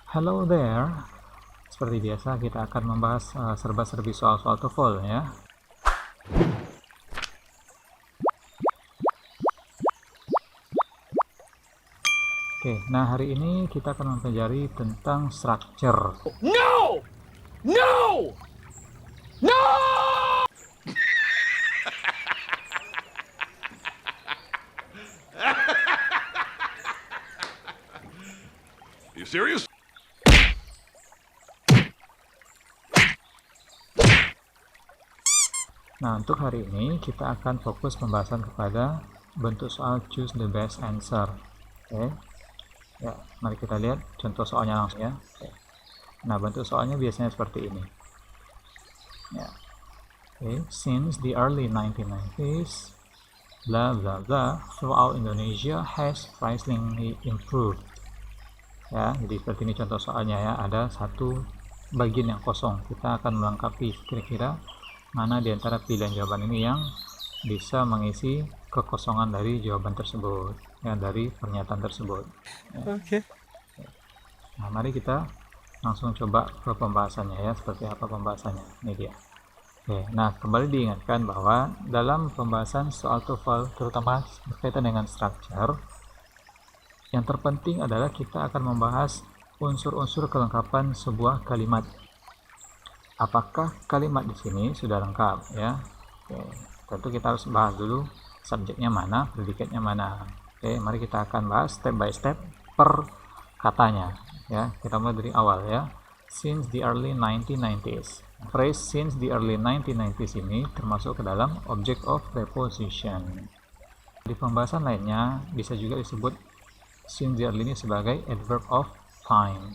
Hello there. Seperti biasa kita akan membahas serba-serbi soal-soal TOEFL ya. Oke, nah hari ini kita akan mempelajari tentang structure. No! No! No! You serious? Nah, untuk hari ini kita akan fokus pembahasan kepada bentuk soal choose the best answer. Oke. Ya, mari kita lihat contoh soalnya langsung ya. Oke. Nah, bentuk soalnya biasanya seperti ini. Ya. Oke, since the early 1990s, blah blah blah, throughout Indonesia has surprisingly improved. Ya, jadi seperti ini contoh soalnya ya. Ada satu bagian yang kosong. Kita akan melengkapi kira-kira mana di antara pilihan jawaban ini yang bisa mengisi kekosongan dari jawaban tersebut, ya, dari pernyataan tersebut. Ya. Oke. Nah, mari kita langsung coba ke pembahasannya ya, seperti apa pembahasannya. Ini dia. Oke, nah kembali diingatkan bahwa dalam pembahasan soal TOEFL, terutama berkaitan dengan structure, yang terpenting adalah kita akan membahas unsur-unsur kelengkapan sebuah kalimat. Apakah kalimat di sini sudah lengkap ya? Oke, tentu kita harus bahas dulu subjeknya mana, predikatnya mana. Oke, mari kita akan bahas step by step per katanya ya. Kita mulai dari awal ya. Since the early 1990s. Phrase since the early 1990s ini termasuk ke dalam object of preposition. Di pembahasan lainnya bisa juga disebut since the early ini sebagai adverb of time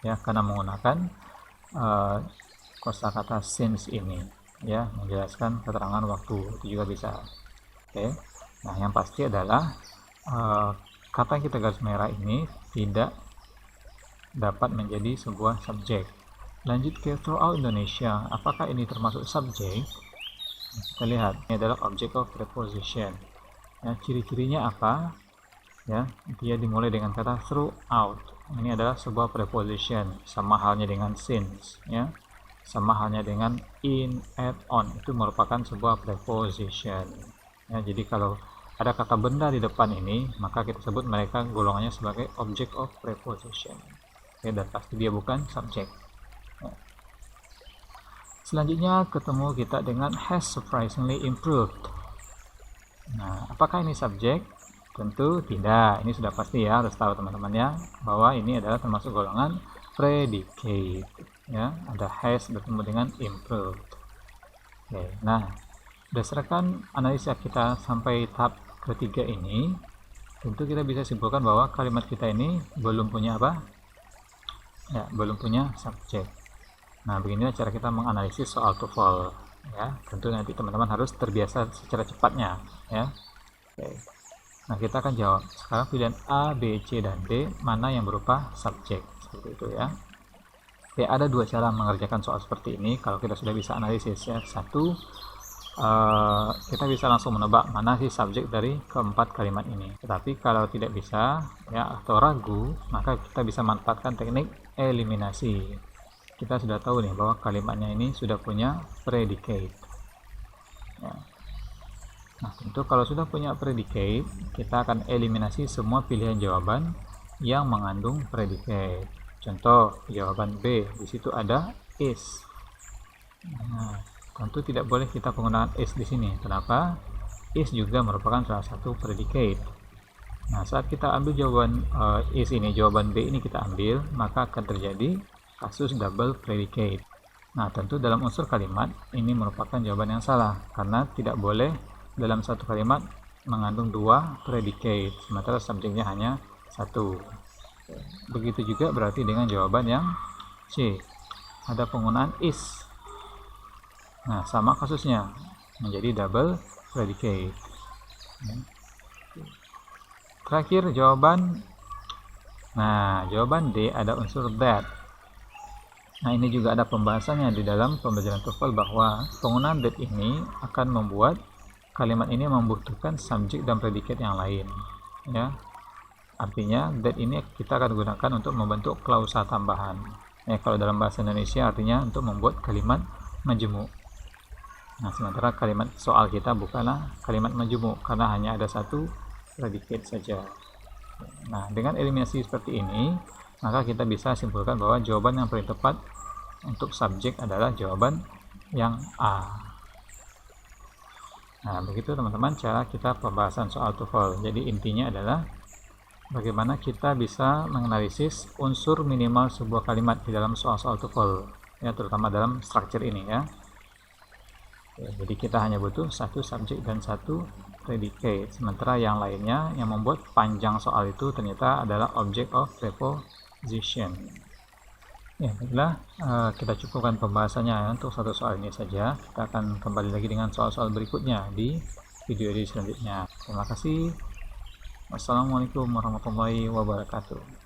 ya, karena menggunakan kosakata since ini ya, menjelaskan keterangan waktu, itu juga bisa. Oke. Nah, yang pasti adalah kata yang kita garis merah ini tidak dapat menjadi sebuah subjek. Lanjut ke throughout Indonesia, apakah ini termasuk subjek? Kita lihat, ini adalah object of preposition ya. Ciri-cirinya apa ya? Dia dimulai dengan kata throughout. Ini adalah sebuah preposition, sama halnya dengan since ya, sama halnya dengan in, at, on, itu merupakan sebuah preposition ya. Jadi kalau ada kata benda di depan ini, maka kita sebut mereka golongannya sebagai object of preposition ya, dan pasti dia bukan subjek ya. Selanjutnya ketemu kita dengan has surprisingly improved. Nah, apakah ini subjek? Tentu tidak. Ini sudah pasti ya, harus tahu teman-teman ya, bahwa ini adalah termasuk golongan predicate ya. Ada has bertemu dengan improved. Oke, nah berdasarkan analisa kita sampai tahap ketiga ini, tentu kita bisa simpulkan bahwa kalimat kita ini belum punya apa ya, belum punya subjek. Nah, beginilah cara kita menganalisis soal TOEFL ya. Tentu nanti teman-teman harus terbiasa secara cepatnya ya. Oke. Nah, kita akan jawab sekarang pilihan A, B, C, dan D mana yang berupa subjek, seperti itu ya. Oke, ada dua cara mengerjakan soal seperti ini kalau kita sudah bisa analisis ya. Satu, kita bisa langsung menebak mana sih subjek dari keempat kalimat ini. Tetapi kalau tidak bisa ya, atau ragu, maka kita bisa manfaatkan teknik eliminasi. Kita sudah tahu nih bahwa kalimatnya ini sudah punya predicate ya. Nah, tentu kalau sudah punya predicate, kita akan eliminasi semua pilihan jawaban yang mengandung predicate. Contoh jawaban B, di situ ada is. Nah, tentu tidak boleh kita penggunaan is di sini. Kenapa? Is juga merupakan salah satu predicate. Nah, saat kita ambil jawaban is ini, jawaban B ini kita ambil, maka akan terjadi kasus double predicate. Nah, tentu dalam unsur kalimat ini merupakan jawaban yang salah, karena tidak boleh dalam satu kalimat mengandung dua predicate, sementara subjeknya hanya satu. Begitu juga berarti dengan jawaban yang C, ada penggunaan is. Nah, sama kasusnya, menjadi double predicate. Terakhir jawaban, nah jawaban D ada unsur that. Nah, ini juga ada pembahasannya di dalam pembelajaran TOEFL bahwa penggunaan that ini akan membuat kalimat ini membutuhkan subjek dan predikat yang lain ya. Artinya that ini kita akan gunakan untuk membentuk klausa tambahan. Kalau dalam bahasa Indonesia artinya untuk membuat kalimat majmu'. Nah, sementara kalimat soal kita bukanlah kalimat majmu' karena hanya ada satu predicate saja. Nah, dengan eliminasi seperti ini, maka kita bisa simpulkan bahwa jawaban yang paling tepat untuk subjek adalah jawaban yang A. Nah, begitu teman-teman cara kita pembahasan soal TOEFL. Jadi intinya adalah bagaimana kita bisa menganalisis unsur minimal sebuah kalimat di dalam soal-soal TOEFL, ya, terutama dalam structure ini ya. Jadi kita hanya butuh satu subjek dan satu predicate, sementara yang lainnya yang membuat panjang soal itu ternyata adalah object of preposition. Ya, baiklah, kita cukupkan pembahasannya ya, untuk satu soal ini saja. Kita akan kembali lagi dengan soal-soal berikutnya di video selanjutnya. Terima kasih. Wassalamualaikum warahmatullahi wabarakatuh.